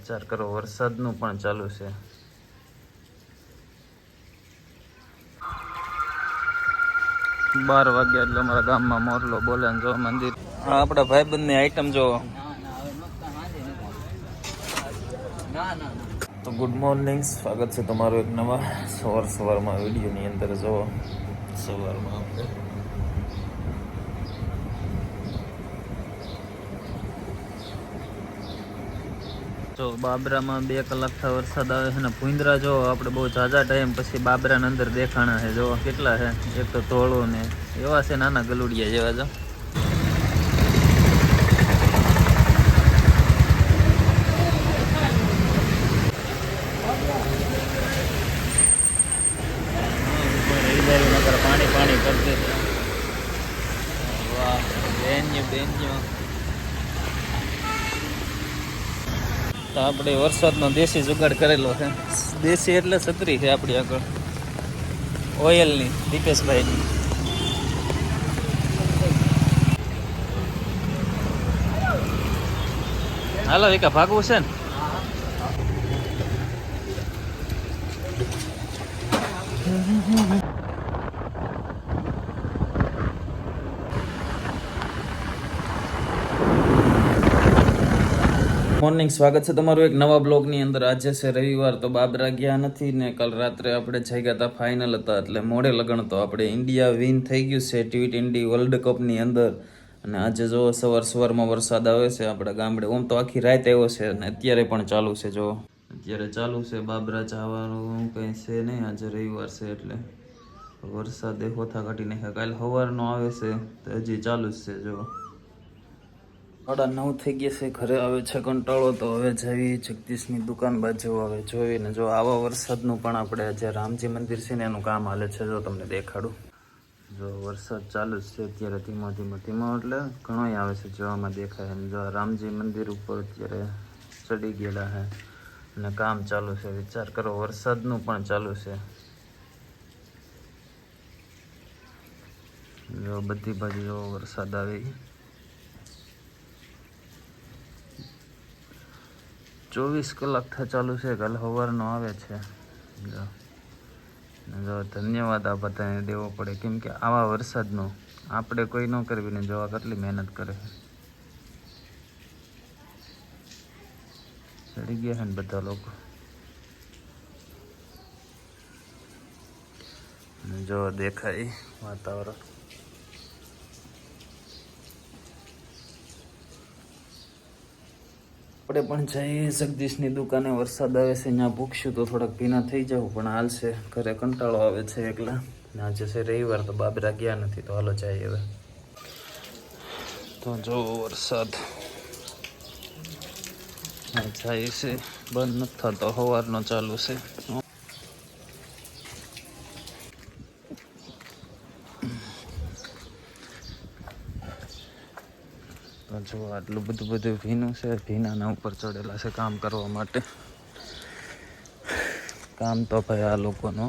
વિચાર કરો, વરસાદનું પણ ચાલુ છે. બાર વાગ્યા એટલે અમારા ગામમાં મોરલો બોલે ને જો મંદિર. આપણા ભાઈબંધની આઈટમ જો. તો ગુડ મોર્નિંગ, સ્વાગત છે તમારું એક નવા સવારમાં વિડીયોની અંદર. જો સવારમાં આપણે જો બાબરામાં 2 કલાકથી વરસાદ આવે છે ને ભૂંદરા જો આપણે બહુ ઝાઝા ટાઈમ પછી બાબરાના અંદર દેખાણા છે. જો કેટલા છે, એક તો ધોળો ને એવા છે નાના ગલુડિયા જેવા. જો પાણી પાણી કરते વાહ બેન્યો તો આપણે વરસાદનો દેશી જુગાડ કરેલો છે. દેશી એટલે છત્રી છે આપણી આગળ ઓઇલની, દીપેશભાઈની. હાલો વિકા, ભાગવું છે ને? મોર્નિંગ, સ્વાગત છે તમારું એક નવા બ્લોગની અંદર. આજે છે રવિવાર, તો બાબરા ગયા નથી ને કાલ રાત્રે આપણે જઈ ગયા હતા, ફાઇનલ હતા એટલે મોડે લગન હતો. આપણે ઇન્ડિયા વિન થઈ ગયું છે T20 વર્લ્ડ કપની અંદર. અને આજે જો સવારમાં વરસાદ આવે છે આપણા ગામડે. ઓમ તો આખી રાત આવ્યો છે અને અત્યારે પણ ચાલુ છે. જો અત્યારે ચાલુ છે. બાબરા જવાનું કંઈ છે નહીં, આજે રવિવાર છે એટલે વરસાદ હોથા કાઢી નાખ્યા. કાલે સવારનો આવે છે તો હજી ચાલુ જ છે. જો 9:30 થઈ ગયા છે, ઘરે આવે છે કંટાળો. તો હવે જવી જગદીશની દુકાન બાજુ. હવે જોઈને જો આવા વરસાદનું પણ આપણે જે રામજી મંદિર છે ને એનું કામ હાલે છે. જો તમને દેખાડું. જો વરસાદ ચાલુ જ છે અત્યારે, ધીમો એટલે ઘણોય આવે છે જોવામાં દેખાય. અને જો રામજી મંદિર ઉપર અત્યારે ચડી ગયેલા છે અને કામ ચાલુ છે. વિચાર કરો, વરસાદનું પણ ચાલુ છે. જો બધી બાજુ જો વરસાદ આવી. 24 કલાકથી ચાલુ છે, કાલે સવારનો આવે છે. જો ધન્યવાદ આ બધાને દેવો પડે, કેમ કે આવા વરસાદનો આપણે કોઈ ન કરવી ને જોવા કેટલી મહેનત કરે. ચડી ગયા છે ને બધા લોકો. જો દેખાય વાતાવરણ. આપણે પણ જઈએ જગદીશની દુકાને. વરસાદ આવે છે, ત્યાં ભૂખશું તો થોડાક ભીના થઈ જવું, પણ હાલશે. ઘરે કંટાળો આવે છે એકલા. આજે છે રવિવાર તો બાબરા ગયા નથી, તો હાલો જાય હવે. તો જો વરસાદ જાય છે, બંધ નથી થતો, સવારનો ચાલુ છે. જો આટલું બધું ભીનું છે. ભીનાના ઉપર ચડેલા છે કામ કરવા માટે. કામ તો ભાઈ આ લોકોનો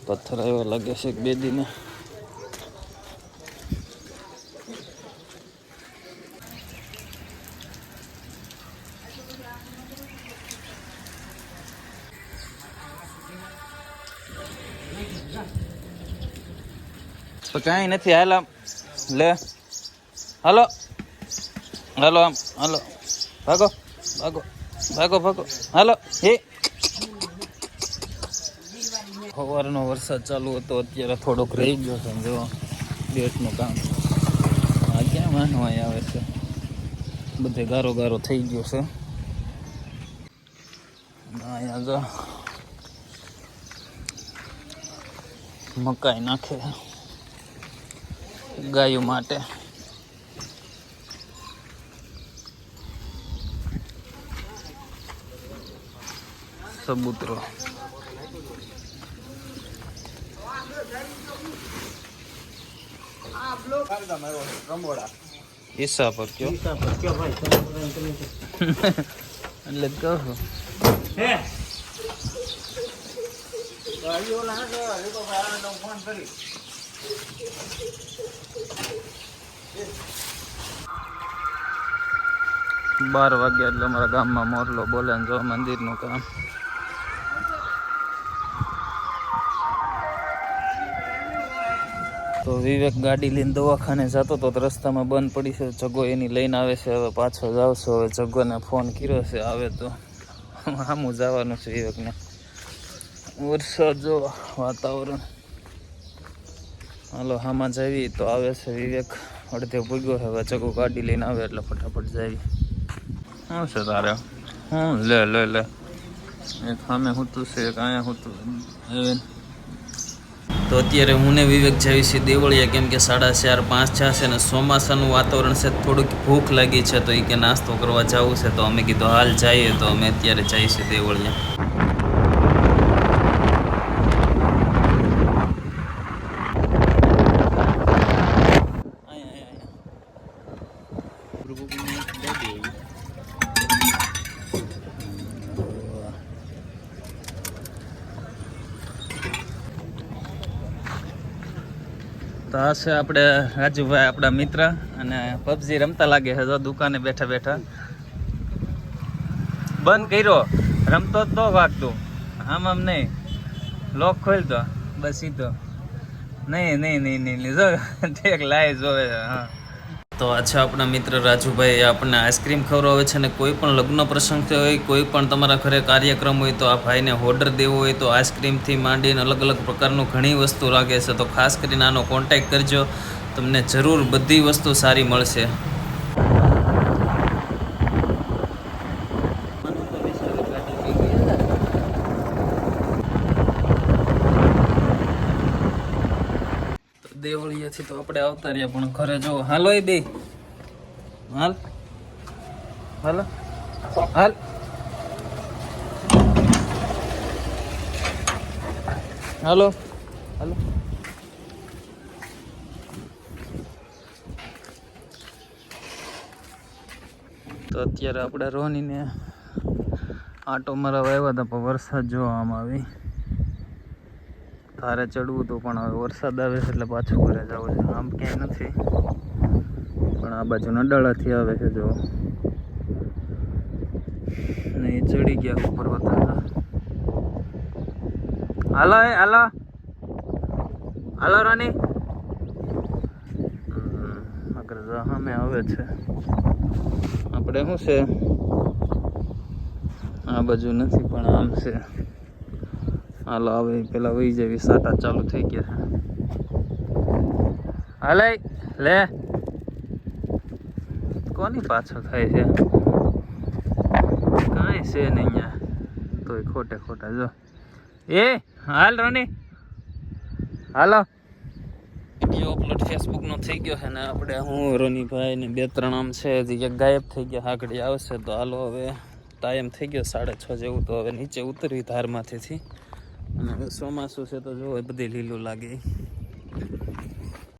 પથ્થર એવા લાગે છે બે દીને. તો કાંઈ નથી. હાલ આમ લે, હાલો હાલો, આમ હાલો, ભાગો ભાગો ભાગો ભાગો, હાલો. સવારનો વરસાદ ચાલુ હતો, અત્યારે થોડોક રહી ગયો છે. જો ગેટનું કામ આ ક્યાં માનવાય આવે છે, બધે ગારો ગારો થઈ ગયો છે. અહીંયા જો મકાઈ નાખે ગાયો માટે. સબૂતરો હિસ્સા પર કયો ભાઈ એટલે કહો બાર વાગ્યા એટલે અમારા ગામમાં મોરલો બોલે ને જો મંદિરનું કામ. તો વિવેક ગાડી લઈને દવાખાને જતો તો રસ્તામાં બંધ પડી છે. જગ્ગો એની લઈને આવે છે. હવે પાછો જ આવશો. હવે જગ્ગોને ફોન કર્યો છે, આવે તો સામું જવાનું છે વિવેકને. વરસાદ જો વાતાવરણ. હાલો હામાં જાવી તો આવે છે વિવેક. અડધે ભૂગ્યો છે. હવે જગ્ગો ગાડી લઈને આવે એટલે ફટાફટ જાવી. શું છે તારે? હું લે લે લે એક સામે હોતું છે, એક અહીંયા હોતું. તો અત્યારે હું ને વિવેક જઈએ છીએ દેવળિયા, કેમ કે 4:30-5 થયા છે ને ચોમાસાનું વાતાવરણ છે. થોડુંક ભૂખ લાગી છે તો એ કે નાસ્તો કરવા જવું છે. તો અમે કીધું હાલ જઈએ. તો અમે અત્યારે જઈએ છીએ દેવળિયા. તો આ છે આપણે રાજુભાઈ, આપણા મિત્ર, અને પબજી રમતા લાગે છે. જો દુકાને બેઠા બેઠા બંધ કર્યો, રમતો જ તો વાગતું. આમ નહીં, લોક ખોલ તો બસ. ઈ તો નહીં જો ઠેક લાય જોવે. હા, તો આ છે આપણા મિત્ર રાજુભાઈ. એ આપણને આઈસ્ક્રીમ ખવડાવે છે. ને કોઈ પણ લગ્ન પ્રસંગ થયો હોય, કોઈ પણ તમારા ઘરે કાર્યક્રમ હોય તો આ ભાઈને ઓર્ડર દેવો હોય તો આઈસ્ક્રીમથી માંડીને અલગ અલગ પ્રકારનું ઘણી વસ્તુ લાગે છે. તો ખાસ કરીને આનો કોન્ટેક્ટ કરજો, તમને જરૂર બધી વસ્તુ સારી મળશે. દેવળિયાથી તો આપણે આવતા રહ્યા, પણ ઘરે જો હાલો એ બે હાલ હાલો હાલ હાલો હાલો. તો અત્યારે આપણે રોનીને આટો મારવા આવ્યા હતા, પણ વરસાદ જોવામાં આવી. તારે ચડવું હતું પણ હવે વરસાદ આવે છે એટલે પાછું ઘરે જવું છે. આમ ક્યાંય નથી, પણ આ બાજુ નડાળાથી આવે છે. જો નહીં ચડી ગયા ઉપર વધારે. હાલો હાલો હાલો રાની. અગર સામે આવે છે. આપણે શું છે આ બાજુ નથી પણ આમ છે. હાલો આવે પેલા વહી જેવી સાટા ચાલુ થઈ ગયા છે. હાલે લે કોની પાછળ થાય છે? કાંઈ છે નહીં અહીંયા તોય ખોટે ખોટા. જો એ હાલ રાની હાલો. વિડીયો અપલોડ ફેસબુકનો થઈ ગયો છે ને આપણે હું રોનીભાઈ ને 2-3 આમ છે હજી ગાયબ થઈ ગયા. આગળ આવશે તો હાલો. હવે ટાઈમ થઈ ગયો 6:30 જેવું. તો હવે નીચે ઉતરવી ધારમાંથી. અને ચોમાસું છે તો જો બધી લીલું લાગે.